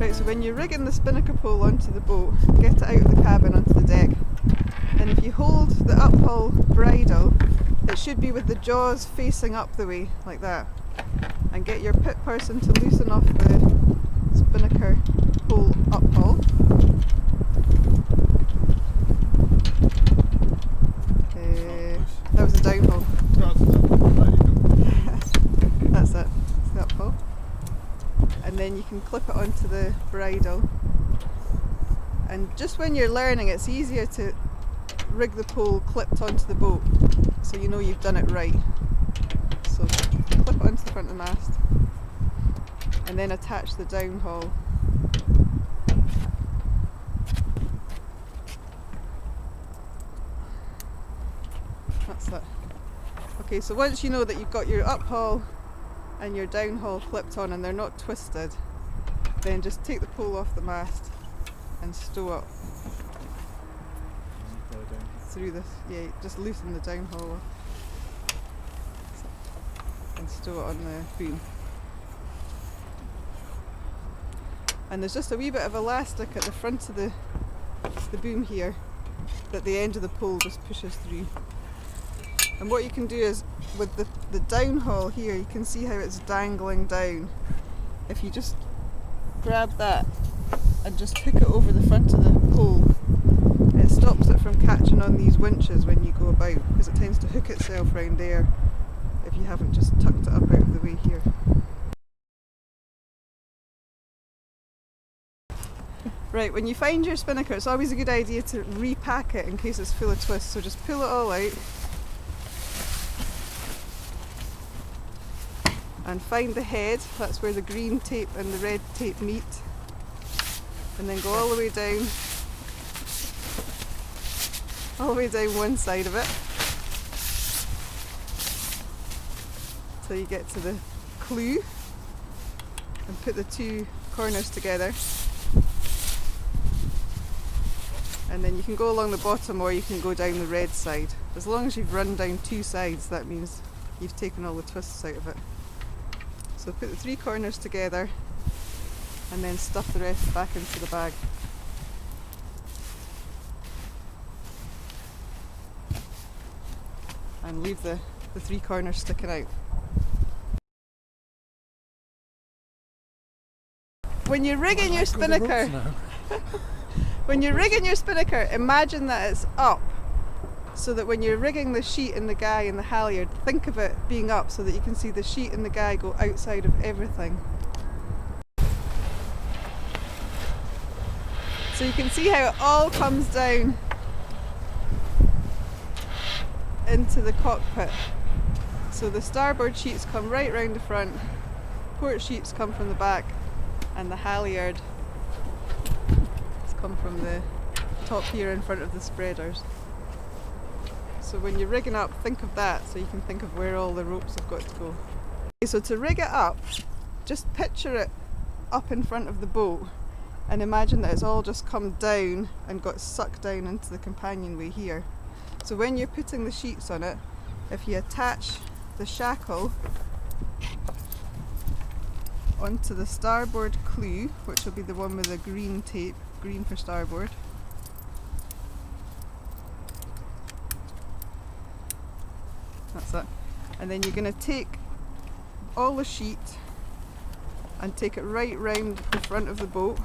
Right, so when you're rigging the spinnaker pole onto the boat, get it out of the cabin onto the deck, and if you hold the uphaul bridle, it should be with the jaws facing up the way, like that, and get your pit person to loosen off the spinnaker pole uphaul. That was the downhaul. That's it, it's the uphaul. And then you can clip it onto the bridle. And just when you're learning, it's easier to rig the pole clipped onto the boat, so you know you've done it right. So clip it onto the front of the mast, and then attach the downhaul. That's it. Okay, so once you know that you've got your uphaul and your downhaul clipped on and they're not twisted, then just take the pole off the mast and stow it through this. Yeah, just loosen the downhaul and stow it on the boom. And there's just a wee bit of elastic at the front of the boom here that the end of the pole just pushes through. And what you can do is, with the downhaul here, you can see how it's dangling down. If you just grab that and just hook it over the front of the pole, it stops it from catching on these winches when you go about, because it tends to hook itself round there if you haven't just tucked it up out of the way here. Right, when you find your spinnaker, it's always a good idea to repack it in case it's full of twists, so just pull it all out and find the head. That's where the green tape and the red tape meet, and then go all the way down one side of it till you get to the clew, and put the two corners together, and then you can go along the bottom or you can go down the red side. As long as you've run down two sides, that means you've taken all the twists out of it. So put the three corners together and then stuff the rest back into the bag. And leave the three corners sticking out. When you're rigging your spinnaker, when you're rigging your spinnaker, imagine that it's up, so that when you're rigging the sheet and the guy and the halyard, think of it being up so that you can see the sheet and the guy go outside of everything. So you can see how it all comes down into the cockpit. So the starboard sheets come right round the front, port sheets come from the back, and the halyard has come from the top here in front of the spreaders. So when you're rigging up, think of that so you can think of where all the ropes have got to go. Okay, so to rig it up, just picture it up in front of the boat and imagine that it's all just come down and got sucked down into the companionway here. So when you're putting the sheets on it, if you attach the shackle onto the starboard clew, which will be the one with the green tape, green for starboard, that's it. And then you're going to take all the sheet and take it right round the front of the boat,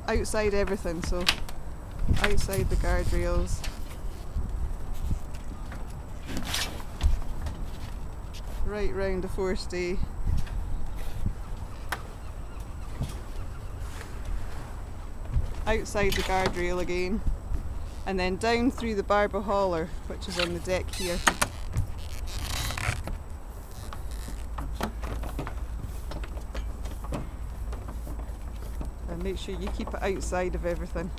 outside everything, so outside the guardrails, right round the forestay, outside the guardrail again, and then down through the barbow hauler, which is on the deck here. And make sure you keep it outside of everything.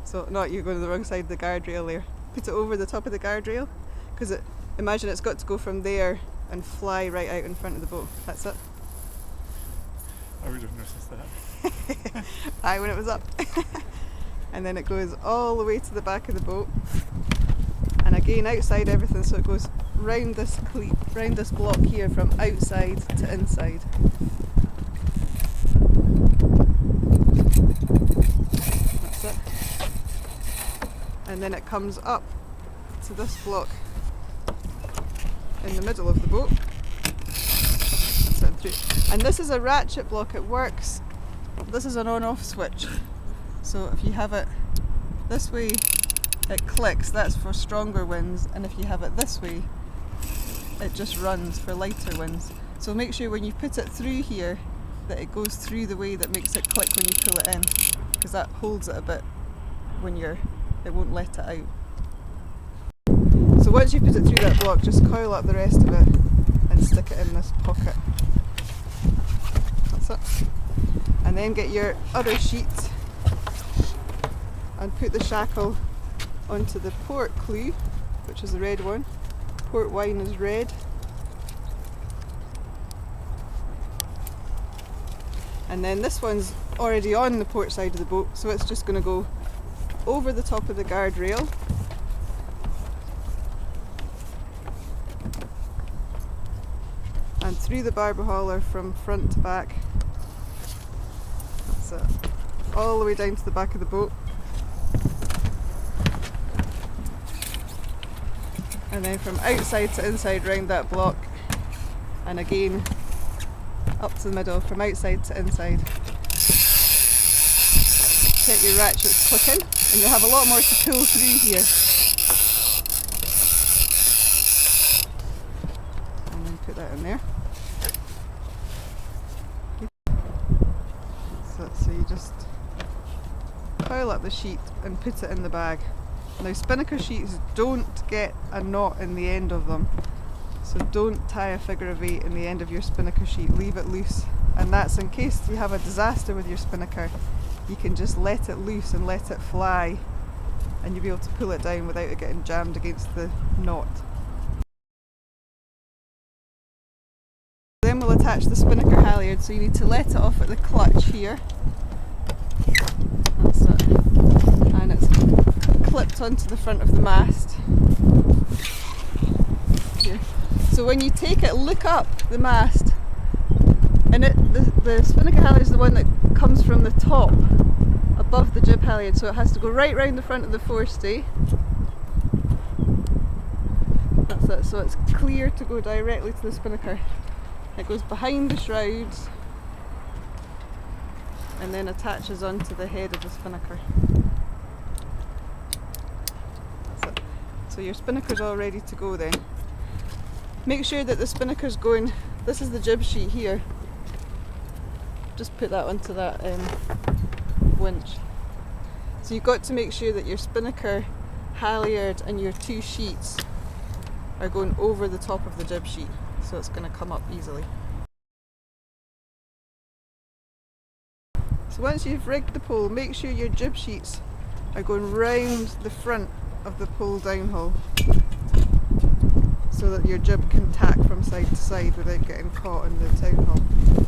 So, not you're going to the wrong side of the guardrail there. Put it over the top of the guardrail, because imagine it's got to go from there and fly right out in front of the boat. That's it. I would have noticed that. Aye, when it was up. And then it goes all the way to the back of the boat, and again outside everything, so it goes round this cleat, round this block here, from outside to inside. and then it comes up to this block in the middle of the boat. That's it through. And this is a ratchet block, it works. This is an on-off switch. So if you have it this way, it clicks, that's for stronger winds, and if you have it this way, it just runs for lighter winds. So make sure when you put it through here that it goes through the way that makes it click when you pull it in, because that holds it a bit when it won't let it out. So once you put it through that block, just coil up the rest of it and stick it in this pocket. That's it. And then get your other sheet and put the shackle onto the port clue, which is the red one. Port wine is red. And then this one's already on the port side of the boat, so it's just going to go over the top of the guardrail. And through the barbour hauler from front to back. That's it. All the way down to the back of the boat. And then from outside to inside round that block, and again up to the middle, from outside to inside. Get your ratchets clicking, and you'll have a lot more to pull through here. And then put that in there. So you just coil up the sheet and put it in the bag. Now Spinnaker sheets don't get a knot in the end of them, so don't tie a figure of 8 in the end of your Spinnaker sheet, leave it loose, and that's in case you have a disaster with your Spinnaker, you can just let it loose and let it fly and you'll be able to pull it down without it getting jammed against the knot. Then we'll attach the Spinnaker halyard, so you need to let it off at the clutch here. That's it. And it's clipped onto the front of the mast. Here. So when you take it, look up the mast, and the Spinnaker halyard is the one that comes from the top above the jib halyard, so it has to go right round the front of the forestay. That's it, so it's clear to go directly to the Spinnaker. It goes behind the shrouds and then attaches onto the head of the Spinnaker. That's it. So your Spinnaker's all ready to go then. Make sure that the Spinnaker's going, this is the jib sheet here. Just put that onto that winch. So you've got to make sure that your Spinnaker, halyard and your two sheets are going over the top of the jib sheet, so it's going to come up easily. So once you've rigged the pole, make sure your jib sheets are going round the front of the pole downhaul, so that your jib can tack from side to side without getting caught in the downhaul.